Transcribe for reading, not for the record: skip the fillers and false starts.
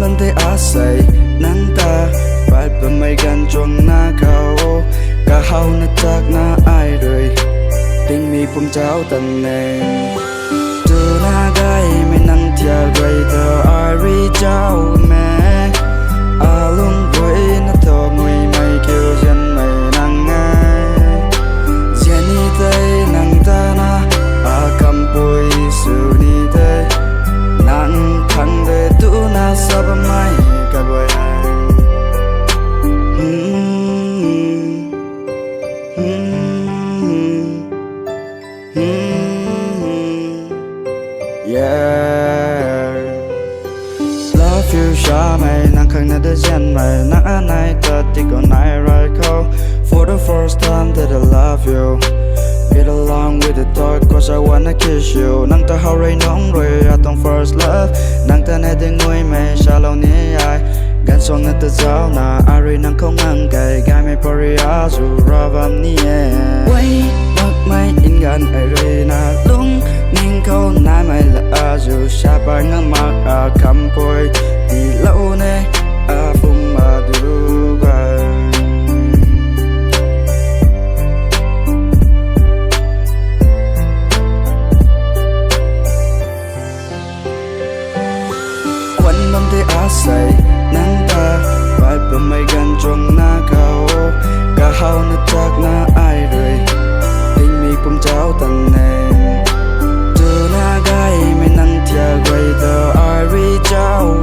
นั้นได้อาศัยน้ำตาบาดเป็นไม่กันจวงหน้าเขาก็เฮานะจากหน้าอายเลยtình mi phum cháu tận này từ na gai mấy năng thia gầy tờ ai ri cháu mẹ à lung vui nó thọ người mày kêu dân mày năng ngay dân đi tây năng ta na à cầm bôi sự đi tây năng thằng về tu na sao mai cả bôi yeah love you xa mày nàng khăng nè để gen mày nàng anh này ta thì còn ai right call for the first time that I love you get along with the thought cause I wanna kiss you nàng ta hao rây nóng rồi à tông first love nàng ta này để ngồi mày xa lâu ní ai gan song nè ta giáo na ai nàng không ngang cày gai mày paria dù ra vam ní quay mặc mày in gan ai na lung ninh câu nai mày là dù xa ba ngang mặc cầm bôi đi lâu nè phum mà du gai quanh năm thế á say nắng ta vài bờ mây gần trong na cao cả hao nứt chắc na ai rồi tình mi phum cháu tận này từ na gai mấy năng thia gầy tờ ai ri cháu